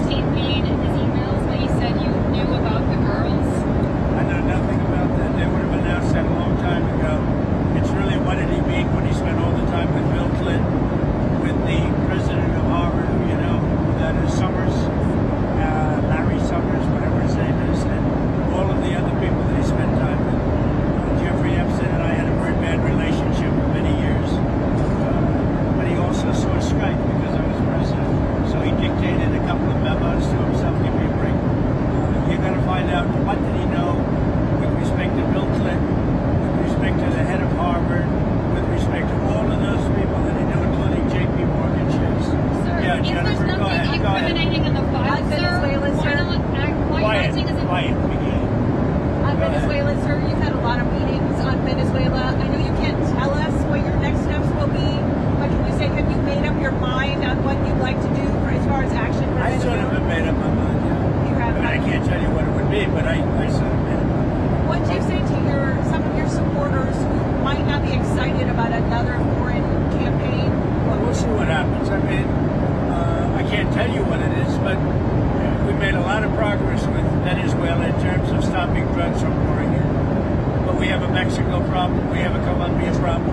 tape made in his emails that you said you knew about the girls? I know nothing about that. They would have announced that a long time ago. It's really, what did he mean when he spent all the time with Bill Clinton, with the president of Harvard, you know, that is Summers, Larry Summers, whatever his name is, and all of the other people that he spent time with. Jeffrey Epstein and I had a very bad relationship for many years. But he also saw strike because I was president. So he dictated a couple of memos to himself, give me a break. You're going to find out what did he know with respect to Bill Clinton, with respect to the head of Harvard, with respect to all of those people that he knew, including J.P. Morgan shares. Sir, Yeah, if Jennifer, there's go nothing ahead. Go ahead. incriminating in the file, sir, Venezuela, why sir. not why are you acting as if Quiet, begin. On Go ahead. Venezuela, sir, you've had a lot of meetings on Venezuela. I know you can't tell us what your next steps will be, but can you say, have you made up your mind on what you'd like to do for as far as action for I sort Venezuela? of have made up my mind, yeah. You have I mean, I can't tell you what it would be, but I sort of made up my mind. What do you say to some of your supporters who might not be excited about another foreign campaign? Well, we'll see what happens. I mean, I can't tell you what it is, but we've made a lot of progress with Venezuela in terms of stopping drugs from pouring in. But we have a Mexico problem. We have a Colombia problem,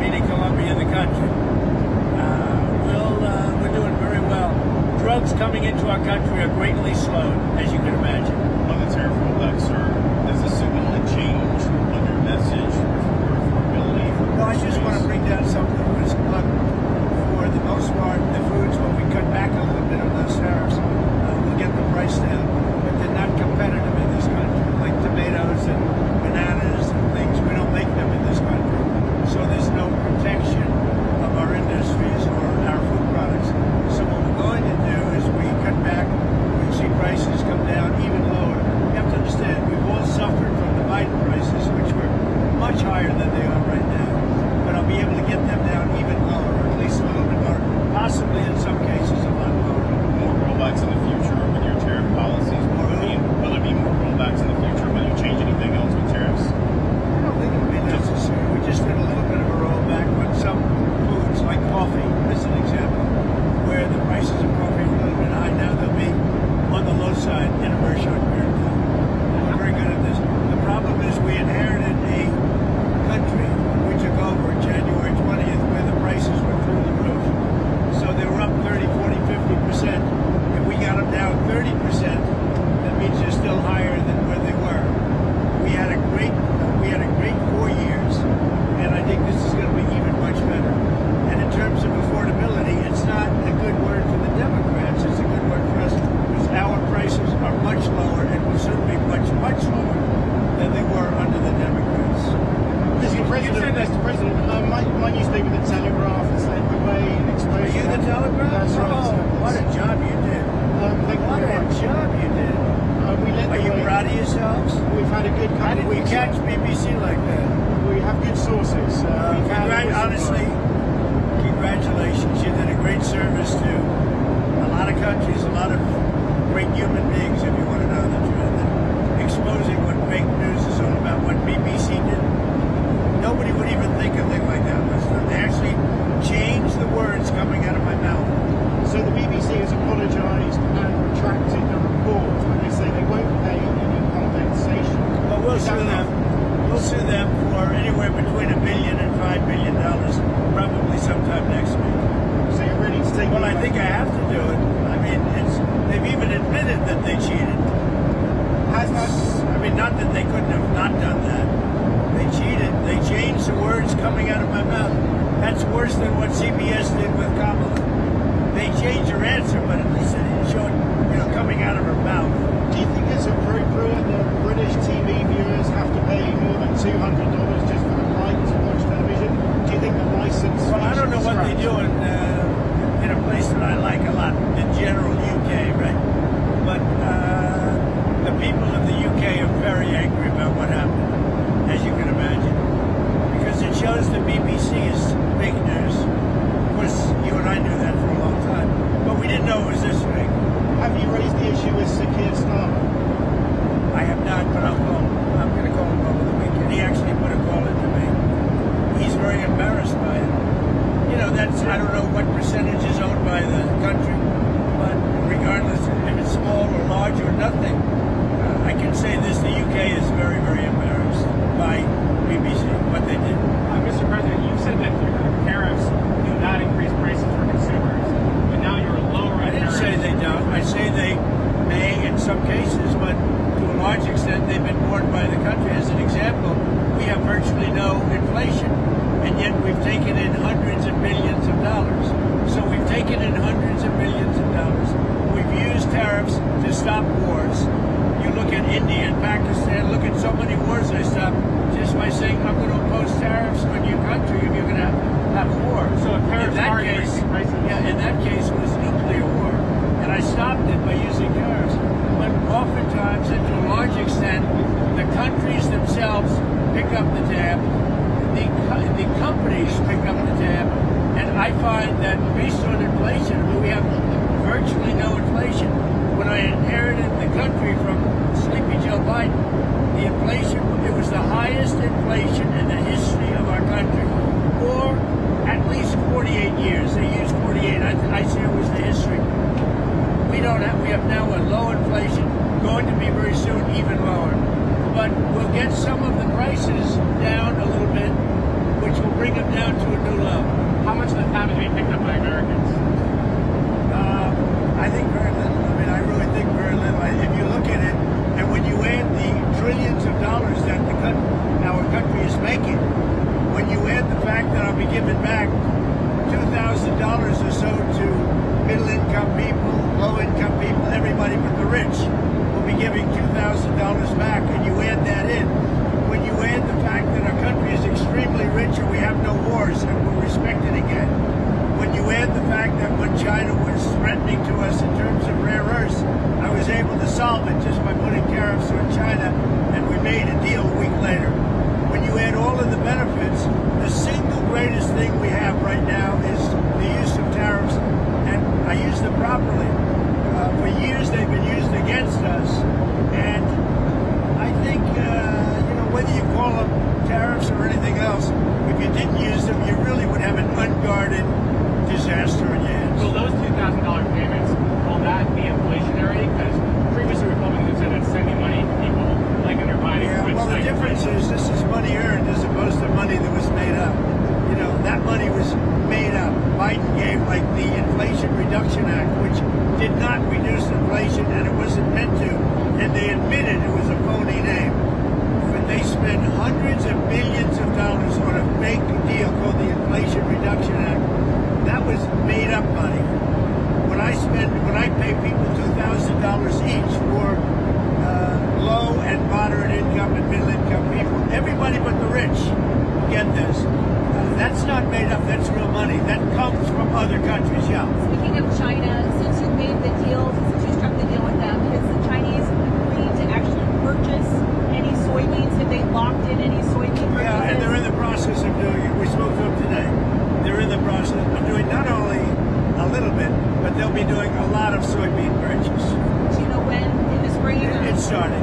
meaning Colombia, the country. We're doing very well. Drugs coming into our country are greatly slowed, as you can imagine. On the tariff rollback, sir, does this signal a change on your message for affordability? Well, I just want to bring down something that was, look, for the most part, the foods, when we cut back a little bit of those tariffs, we'll get the price down. But they're not competitive in this country, like tomatoes and bananas and things. We don't make them in this country. So there's no protection of our industries or our food products. So what we're going to do is we cut back, we see prices come down even lower. You have to understand, we've all suffered from the Biden prices, which were much higher than they are right now. But I'll be able to get them down even lower, or at least a little bit lower, possibly in some cases a lot lower. More rollbacks in the future with your tariff policies? Will there be more rollbacks in the future? Will you change anything else with tariffs? I don't think it'll be necessary. We just did a little bit of a rollback on some foods, like coffee, as an example, where the prices of coffee are a little bit high now. They'll be on the low side in a very short period of time. We're very good at this. The problem is we inherited a country we took over January 20th where the prices were through the roof. So they were up 30, 40, 50%. If we got them down 30%, that means they're still higher than where they were. We had a great 4 years, and I think this is going to be even much better. And in terms of affordability, it's not a good word for the Democrats. It's a good word for us because our prices are much lower and will soon be much, much lower than they were under the Democrats. Mr. President, my newspaper, The Telegraph, has led the way in Are exposing. you the Telegraph? That's right. Oh, what a job you did. Thank you What very a much. job you did. We led Are the you way. proud of yourselves? We've had a good How did we coverage. catch BBC like that? We have good sources. We've had Honestly, congratulations. You did a great service to a lot of countries, a lot of great human beings, if you want to know the truth. And exposing what fake news is all about, what BBC did. Nobody would even think a thing like that was done. They actually changed the words coming out of my mouth. So the BBC has apologised and retracted the report when they say they won't pay any compensation. Well, we'll Is that sue them. enough? We'll sue them for anywhere between $1 billion and $5 billion, probably sometime next week. So you're ready to take Well, it I back? think I have to do it. I mean, they've even admitted that they cheated. Has that? I mean, not that they couldn't have not done that. They cheated. They changed the words coming out of my mouth. That's worse than what CBS did with Kamala. They changed her answer, but at least they didn't show it, coming out of her mouth. Do you think it's appropriate that British TV viewers have to pay more than $200 just for the right to watch television? Do you think the license? Well, I don't know what they do in a place that I like a lot, in general, UK, right? But the people of the UK are very angry about what happened, as you can imagine, because it shows the BBC is fake news. Of course, you and I knew that for a long time, but we didn't know it was this fake. Have you raised the issue with Sir Keir Starmer? I have not, but I'll call him. I'm going to call him over the weekend. He actually put a call into me. He's very embarrassed by it. I don't know what percentage is owned by the country, but regardless nothing. I can say this: the UK is very, very embarrassed by BBC what they did. Mr. President, you said that tariffs do not increase prices for consumers, but now you're lowering. I didn't say they don't. I say they may in some cases, but to a large extent they've been borne by the country. As an example, we have virtually no inflation, and yet we've taken in hundreds of billions of dollars. So we've taken in hundreds of billions of dollars. We've used tariffs to stop wars. You look at India and Pakistan, look at so many wars they stopped just by saying, I'm going to impose tariffs on your country if you're going to have war. So if tariffs in that are case, increasing prices. yeah, in that case it was nuclear war. And I stopped it by using tariffs. But oftentimes, and to a large extent, the countries themselves pick up the tab, the companies pick up the tab, and I find that based on inflation, I mean, we have virtually no inflation. When I inherited the country from Sleepy Joe Biden, the inflation, it was the highest inflation in the history of our country, or at least 48 years. They used 48. I say it was the history. We have now a low inflation, going to be very soon even lower. But we'll get some of the prices down a little bit, which will bring them down to a new level. How much of the tab is being picked up by Americans? I think very little. I mean, I really think very little. If you look at it, and when you add the trillions of dollars that our country is making, when you add the fact that I'll be giving back $2,000 or so to middle-income people, low-income people, everybody but the rich, will be giving $2,000 back, and you add that in. When you add the fact that our country is extremely rich and we have no wars and we're respected again, when you add the fact that when China was threatening to us in terms of rare earths, I was able to solve it just by putting tariffs on China, and we made a deal a week later. When you add all of the benefits, the single greatest thing we have right now is the use of tariffs, and I use them properly. For years they've been used against us, and I think, whether you call them tariffs or anything else, if you didn't use them, you really would have an unguarded disaster in your hands. Will those $2,000 payments, will that be inflationary? Because previously Republicans have said it's sending money to people like when they're buying Yeah, goods. well, the difference is this is money earned as opposed to money that was made up. That money was made up. Biden gave like the Inflation Reduction Act, which did not reduce inflation, and it wasn't meant to. And they admitted it was a phony name. But they spent hundreds of billions of dollars on a fake deal called the Inflation Reduction Act. That was made up money. When I pay people $2,000 each for low and moderate income and middle income people, everybody but the rich get this. That's not made up, that's real money. That comes from other countries, yeah. Speaking of China, since you made the deal, since you struck the deal with them, has the Chinese agreed to actually purchase any soybeans? Have they locked in any soybean purchases? Yeah, and they're in the process of doing it. We spoke to them today. They're in the process of doing not only a little bit, but they'll be doing a lot of soybean purchase. Do you know when? In the spring? Or? It's starting.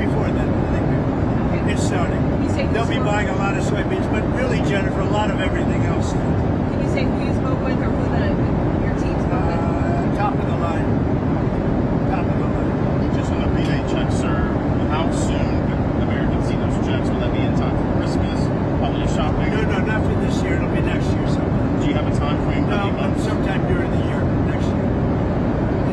Before then, I think before then. Okay. It's starting. You say They'll be buying a lot of soybeans, but really, Jennifer, a lot of everything else. Can you say who you spoke with or who your team spoke with? Top of the line. Top of the line. Just on the rebate check, sir, how soon could Americans see those checks? Will that be in time for Christmas, holiday shopping? No, not for this year. It'll be next year sometime. Do you have a time frame? No, sometime during the year, next year.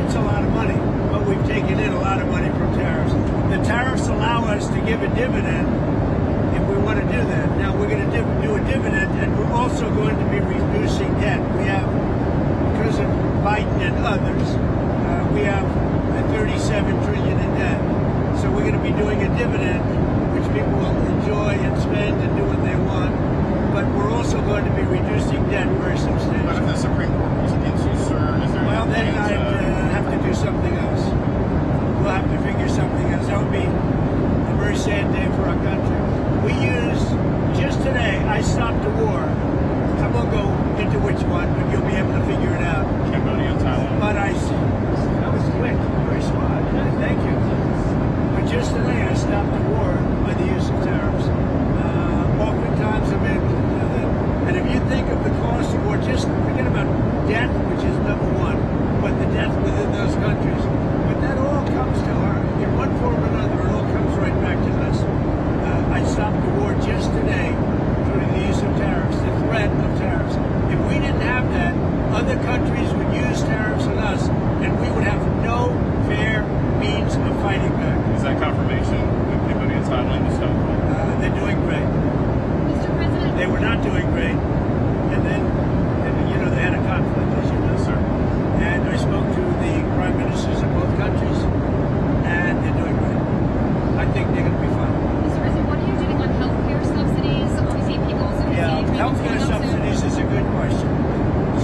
It's a lot of money, but we've taken in a lot of money from tariffs. The tariffs allow us to give a dividend if we want to do that. Now, we're going to do a dividend, and we're also going to be reducing debt. We have, because of Biden and others, we have 37 trillion in debt. So we're going to be doing a dividend, which people will enjoy and spend and do what they want. But we're also going to be reducing debt very But if substantially. the Supreme Court rules against you, sir, is there Well, then any I'd plans, have to do something else. We'll have to figure something else. That would be a very sad day for our country. Just today, I stopped a war. I won't go into which one, but you'll be able to figure it out. Cambodia, Thailand? But that was quick, very smart. Thank you. But just today, I stopped a war by the use of tariffs. Oftentimes, I'm able to do that. And if you think of the cost of war, just forget about death, which is number one, but the death within those countries. But that all comes to our other countries would use tariffs on us, and we would have no fair means of fighting back. Is that confirmation that they're going to get Thailand to stop? They're doing great. Mr. President, They were not doing great, and then they had a conflict, as you know. Yes, sir. And I spoke to the prime ministers of both countries, and they're doing great. I think they're going to be fine. Mr. President, what are you doing on healthcare subsidies? Obviously, people also Yeah, healthcare subsidies is a good question.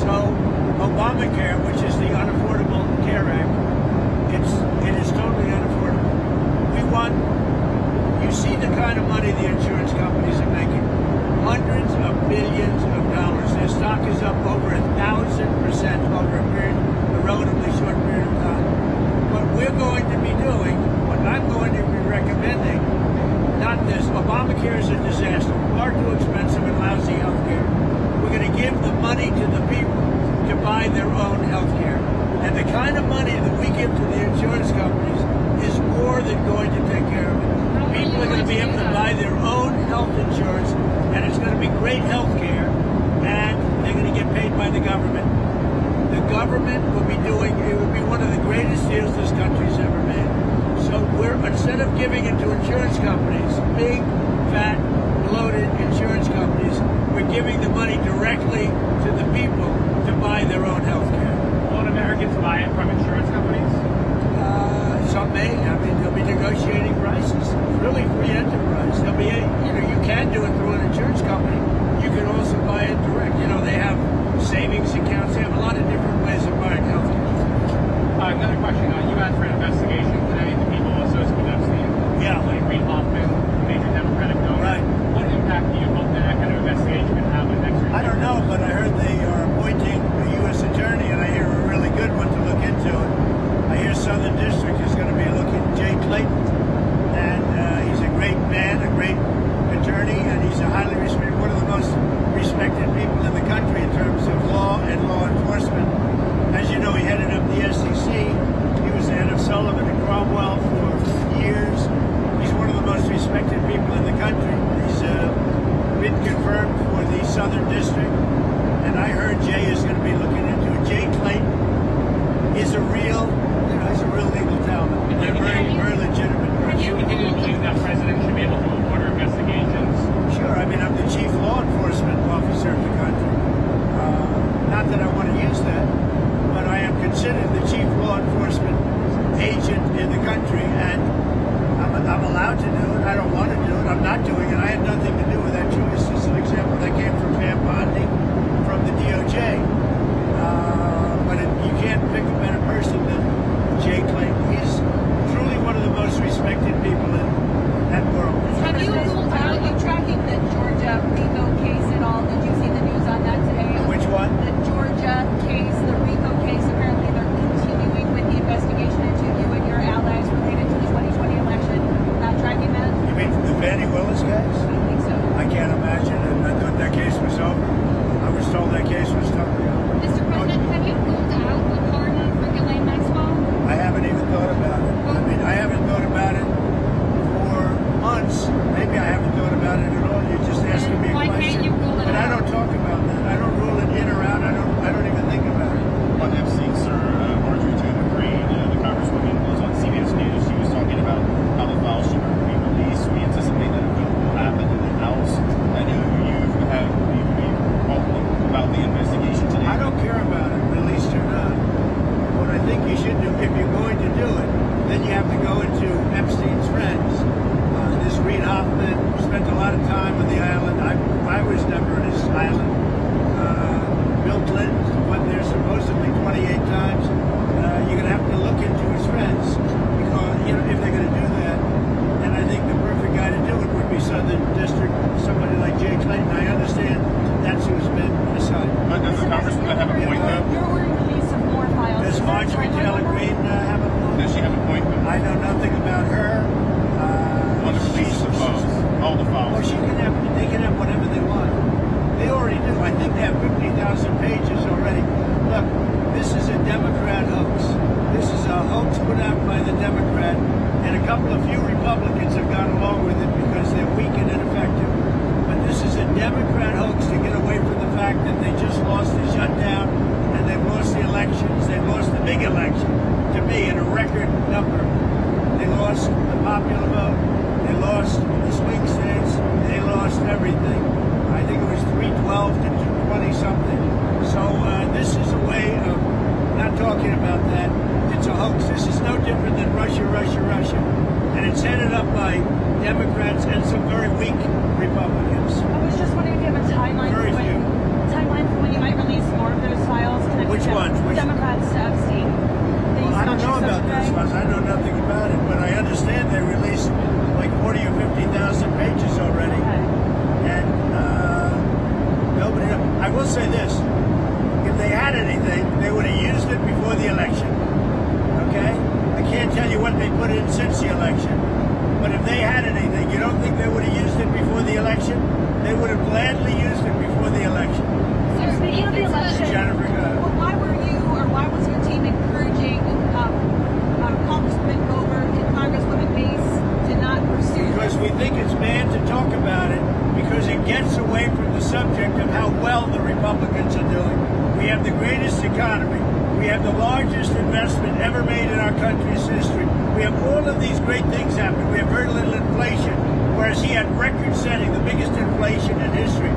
So, Obamacare, which is the Unaffordable Care Act, it is totally unaffordable. You see the kind of money the insurance companies are making. Hundreds of billions of dollars. Their stock is up over 1,000% over a relatively short period of time. What we're going to be doing, what I'm going to be recommending, not this. Obamacare is a disaster. Far too expensive and lousy health care. We're going to give the money to the people to buy their own health care. And the kind of money that we give to the insurance companies is more than going to take care of it. People are going to be able to buy their own health insurance, and it's going to be great health care, and they're going to get paid by the government. The government will be it will be one of the greatest deals this country's ever made. So instead of giving it to insurance companies, big, fat, bloated insurance companies, we're giving the money directly to the people to buy their own health care. Won't Americans buy it from insurance companies? Some may. I mean, they'll be negotiating prices. Really free enterprise. They'll be, you can do it through an insurance company. You can also buy it direct. They have savings accounts. They have a lot of different ways of buying health care. Another question. You asked for an investigation today into people associated with Epstein. Yeah. Like Reid Hoffman, major Democratic donor. Right. What impact do you hope that kind of investigation can have on next year? I don't know, but I heard they are appointing a U.S. attorney, and I hear a really good one to look into it. I hear Southern District is going to be looking at Jay Clayton, and he's a great man, a great attorney, and he's one of the most respected people in the country in terms of law and law enforcement. As you know, he headed up the SEC. He was the head of Sullivan and Cromwell for years. He's one of the most respected people in the country. He's been confirmed for the Southern District, and I heard Jay is going to be looking into it. Jay Clayton is a real legal talent. They're very legitimate. Do you continue to believe that presidents should be able to order investigations? Sure. I mean, I'm the chief law enforcement officer of the country. Not that I want to use that, but I am considered the chief law enforcement agent in the country, and I'm allowed to do it. I don't want to do it. I'm not doing it. I had nothing to do with that choice. Just an example that came from Pam Bondi from the DOJ. But you can't pick a better person than Jay Clayton. He's truly one of the most respected people in that world. have you ruled Are out you tracking the Georgia RICO case at all? Did you see the news on that today? Which one? The Georgia case, the RICO case. Apparently, they're continuing with the investigation into you and your allies related to the 2020 election. Not tracking that? You mean the Fannie Willis case? I think so. I can't imagine. And I thought that case was over. I was told that case was totally over. Mr. President, have you ruled out a pardon for Ghislaine Maxwell? I haven't even thought about it. I mean, I haven't thought about it for months. Maybe I haven't thought about it at all. You're just asking me a Why question. can't you rule it But I out? don't talk about that. I don't rule it in or out. I don't even think about it. On Epstein, sir, Marjorie Taylor Greene, the congresswoman, was on CBS News. She was talking about how the files should be released. We anticipate that it will happen in the House. I know you have about the investigation today. I don't care about it, released or not. What I think you should do, if you're going to do it, then you have to go into Epstein's friends. This Reid Hoffman spent a lot of time on the island. I was never on his island. Bill Clinton went there supposedly 28 times. You're going to have to look into his friends because, if they're going to do that, then I think the perfect guy to do it would be Southern District, somebody like Jay Clayton. I understand that's who's been assigned. But does the congresswoman have a point, though? You're ordering release of more files. Does Marjorie Taylor Greene have a point? Does she have a point? I know nothing about her. On the release of the files. All the files. Well, they can have whatever they want. They already do. I think they have 50,000 pages already. Look, this is a Democrat hoax. This is a hoax put out by the Democrat, and a couple of few Republicans have gone along with it because they're weak and ineffective. But this is a Democrat hoax to get away from the fact that they just lost a shutdown and they Which ones? Which Democrats to abstain. Well, I don't know about those ones. I know nothing about it, but I understand they released like 40 or 50,000 pages already, and nobody. I will say this: if they had anything, they would have used it before the election. Okay, I can't tell you what they put in since the election, but if they had anything, you don't think they would have used it before the election? They would have gladly used it before the election. So speaking of the election, Jennifer, go ahead. well, why were you or why was your team encouraging Congresswoman Gover and Congresswoman Mace to not pursue Because this? we think it's bad to talk about it because it gets away from the subject of how well the Republicans are doing. We have the greatest economy. We have the largest investment ever made in our country's history. We have all of these great things happening. We have very little inflation, whereas he had record-setting, the biggest inflation in history.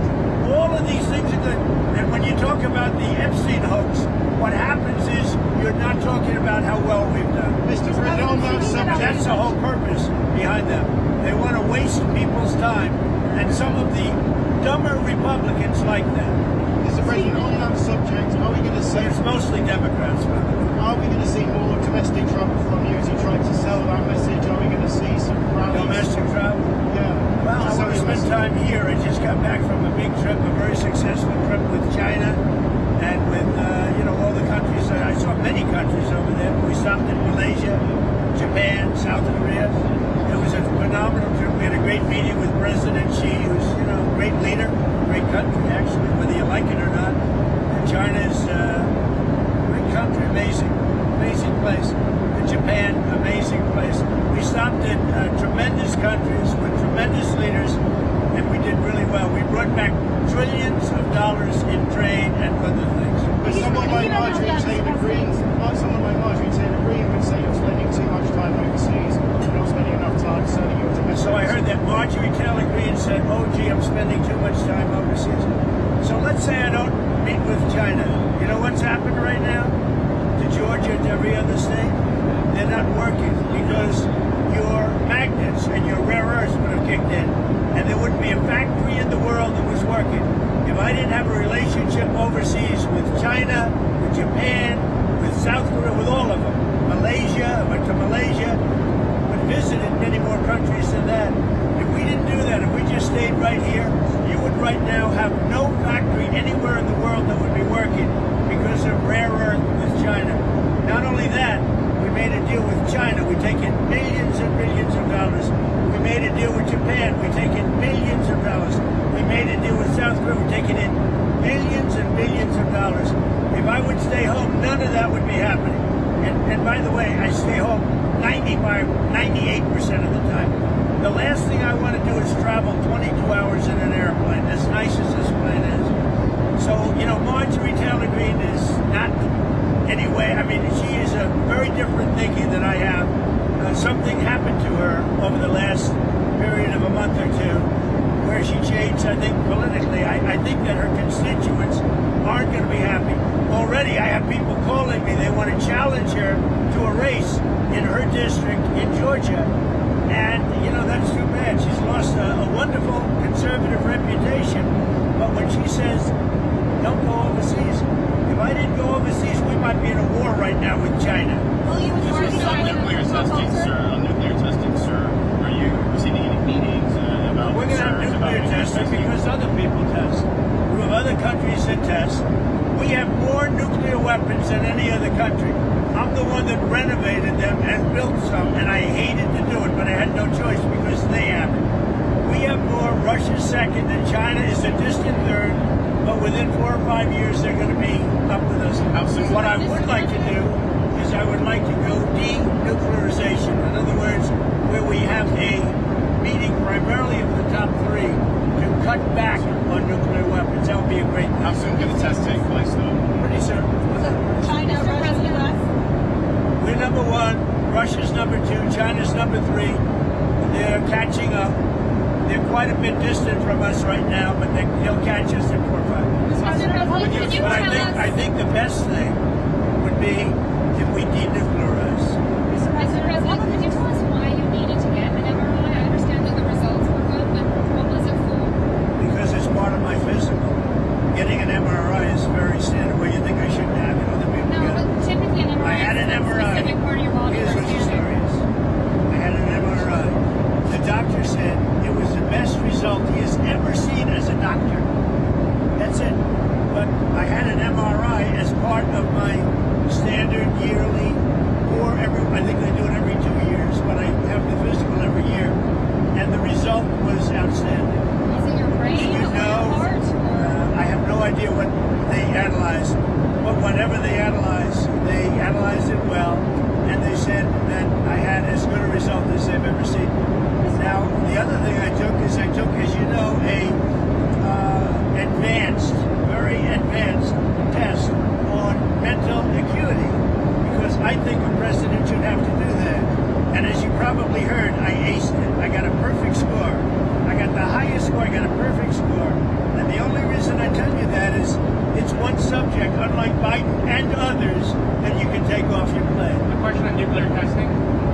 All of these things are good. And when you talk about the Epstein hoax, what happens is you're not talking about how well we've done. Mr. President, on that subject, That's the whole purpose behind them. They want to waste people's time, and some of the dumber Republicans like that. Mr. President, on that subject, are we going to see? It's mostly Democrats, by the way. Are we going to see more domestic travel from you as you try to sell that message? Are we going to see some rallies? Domestic travel. Yeah. Well, I want to spend time here. I just got back from a big trip, a very successful trip with China and with, all the countries. I saw many countries over there. We stopped in Malaysia, Japan, South Korea. It was a phenomenal trip. We had a great meeting with President Xi, who's, a great leader, great country, actually, whether you like it or not. And China's a great country, amazing place. And Japan, amazing place. We stopped in tremendous countries with tremendous leaders, and we did really well. We brought back trillions of dollars in trade and other things. But someone like Marjorie Taylor Greene would say you're spending too much time overseas. You're not spending enough time selling your domestic. So I heard that Marjorie Taylor Greene said, "Oh, gee, I'm spending too much time overseas." So let's say I don't meet with China. You know what's happened right now to Georgia and every other state? They're not working because your magnets and your rare earths would have kicked in, and there wouldn't be a factory in the world that was working. If I didn't have a relationship overseas with China, with Japan, with South Korea, with all of them, Malaysia, I went to Malaysia, but visited many more countries than that. If we didn't do that, if we just stayed right here, you would right now have no factory anywhere in the world that would be working because of rare earth with China. Not only that, we made a deal with China. We take in billions and billions of dollars. We made a deal with Japan. We take in billions of dollars. We made a deal with South Korea. We're taking in billions and billions of dollars. If I would stay home, none of that would be happening. And by the way, I stay home 98% of the time. The last thing I want to do is travel 22 hours in an airplane, as nice as this plane is. So, Marjorie Taylor Greene is not anyway. I mean, she is a very different thinking than I have. Something happened to her over the last period of a month or two where she changed, I think, politically. I think that her constituents aren't going to be happy. Already, I have people calling me. They want to challenge her to a race in her district in Georgia. And, that's too bad. She's lost a wonderful conservative reputation. But when she says, don't go overseas, if I didn't go overseas, we might be in a war right now with China. Will you endorse On nuclear testing, sir, are you receiving any meetings about We're going to have concerns about nuclear testing because other people test. We have other countries that test. We have more nuclear weapons than any other country. I'm the one that renovated them and built some, and I hated to do it, but I had no choice because they have it. We have more. Russia's second, and China is a distant third, but within 4 or 5 years, they're going to be up with us. What I would like to do is I would like to go denuclearization. In other words, where we have a meeting primarily of the top 3 to cut back on nuclear weapons. That would be a great thing. How soon can the test take place, though? Pretty soon. China, Russia, US? We're number 1, Russia's number 2, China's number 3. They're catching up. They're quite a bit distant from us right now, but they'll catch us in 4 or 5 years. Can you But tell I us, think the best thing would be if we denuclearize. Mr. President, can you tell us why you needed to get an MRI? I understand that the results were good, but what was it for? Because it's part of my physical. Getting an MRI is very standard. Well, you think I shouldn't have it? yearly, or I think they do it every 2 years, but I have the physical every year, and the result was outstanding. Is it your brain You or your know, heart? I have no idea what they analyzed, but whatever they analyzed it well, and they said that I had as good a result as they've ever seen. Now, the other thing I took, as you know, a very advanced test on mental acuity, because I think a president should have to do that. And as you probably heard, I aced it. I got a perfect score. I got the highest score. I got a perfect score. And the only reason I tell you that is it's one subject, unlike Biden and others, that you can take off your plate. The question on nuclear testing,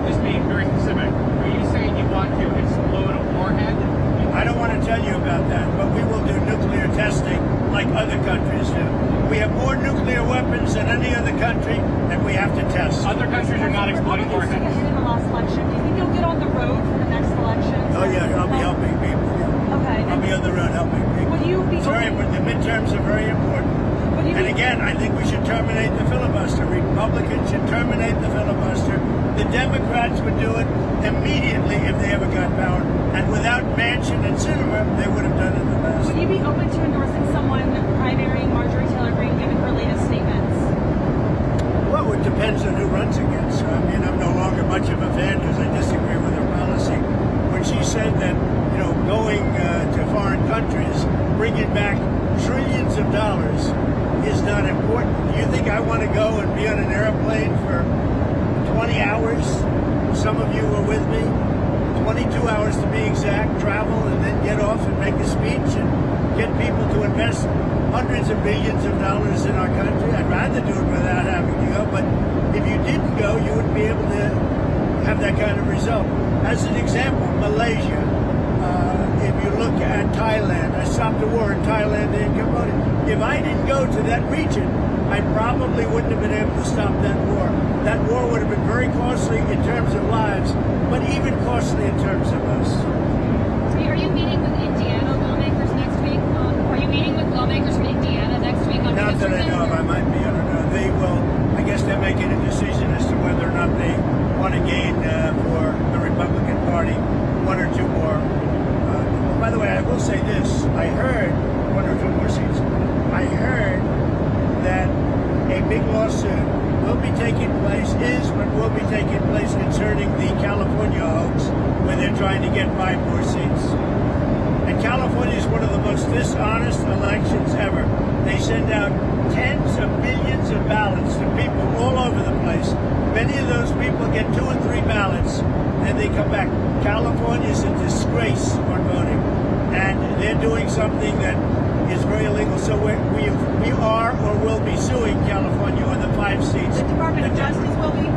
just being very specific. Are you saying you want to explode a warhead? I don't want to tell you about that, but we will do nuclear testing like other countries do. We have more nuclear weapons than any other country, and we have to test. Other countries are not exploding Republicans warheads. took a hit in the last election. Do you think you'll get on the road for the next election? Oh yeah, I'll be helping people. Yeah. Okay. I'll be on the road helping people. Would you be It's very open- important. The midterms are very important. Would you And be- again, I think we should terminate the filibuster. Republicans should terminate the filibuster. The Democrats would do it immediately if they ever got power. And without Manchin and Sinema, they would have done it in the past. Would you be open to endorsing someone primarying Marjorie Taylor Greene given her latest statements? Well, it depends on who runs against her. I mean, I'm no longer much of a fan because I disagree with her policy. When she said that, going to foreign countries, bringing back trillions of dollars is not important. Do you think I want to go and be on an airplane for 20 hours? Some of you were with me. 22 hours to be exact, travel and then get off and make a speech and get people to invest hundreds of billions of dollars in our country. I'd rather do it without having to go, but if you didn't go, you wouldn't be able to have that kind of result. As an example, Malaysia, if you look at Thailand, I stopped the war in Thailand and Cambodia. If I didn't go to that region, I probably wouldn't have been able to stop that war. That war would have been very costly in terms of lives, but even costly in terms of us. Are you meeting with Indiana lawmakers next week? Are you meeting with lawmakers from Indiana next week on Not that I know of, I might be, I don't know. They will, I guess they're making a decision as to whether or not they want to gain for the Republican Party one or two more. By the way, I will say this. I heard one or two more seats. I heard that a big lawsuit will be taking place, will be taking place concerning the California hoax, where they're trying to get 5 more seats. And California is one of the most dishonest elections ever. They send out tens of millions of ballots to people all over the place. Many of those people get 2 and 3 ballots, and they come back. California is a disgrace on voting, and they're doing something that is very illegal. So we are or will be suing California on the 5 seats. The Department of that Justice will be?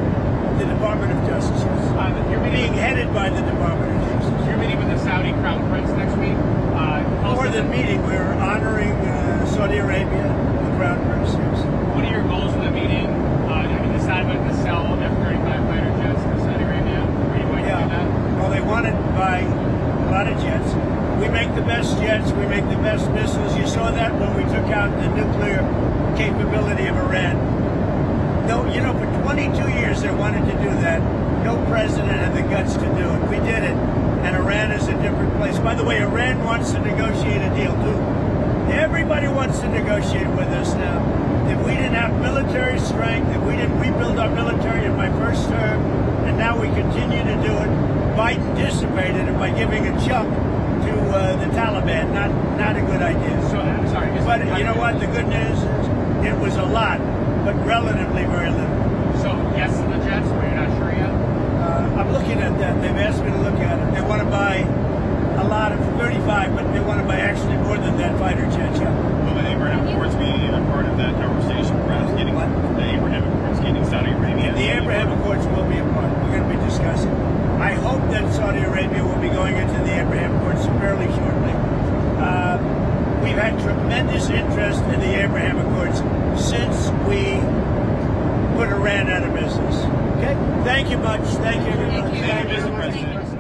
The Department of Justice, yes. You're Being meeting, headed by the Department of Justice. you're meeting with the Saudi Crown Prince next week. More than meeting, we're honoring Saudi Arabia, the Crown Prince. Yes. What are your goals for the meeting? Decided to sell F-35 fighter jets to Saudi Arabia. Are you going to do that? Well, they want to buy a lot of jets. We make the best jets. We make the best missiles. You saw that when we took out the nuclear capability of Iran. No, for 22 years they wanted to do that. No president had the guts to do it. We did it, and Iran is a different place. By the way, Iran wants to negotiate a deal too. Everybody wants to negotiate with us now. If we didn't have military strength, if we didn't rebuild our military in my first term, and now we continue to do it, Biden dissipated it by giving a chunk to the Taliban. Not a good idea. So, I'm sorry. But you know what? The good news is it was a lot, but relatively very little. So, yes to the jets, but you're not sure yet? I'm looking at that. They've asked me to look at it. They want to buy a lot of 35, but they want to buy actually more than that fighter jets. Yeah. Will the Abraham Accords be a part of that conversation? Perhaps getting What? the Abraham Accords, getting Saudi Arabia. The Abraham Accords will be a part. We're going to be discussing. I hope that Saudi Arabia will be going into the Abraham Accords fairly shortly. We've had tremendous interest in the Abraham Accords since we put Iran out of business. Okay? Thank you much. Thank you, everybody. Thank you, Mr. President.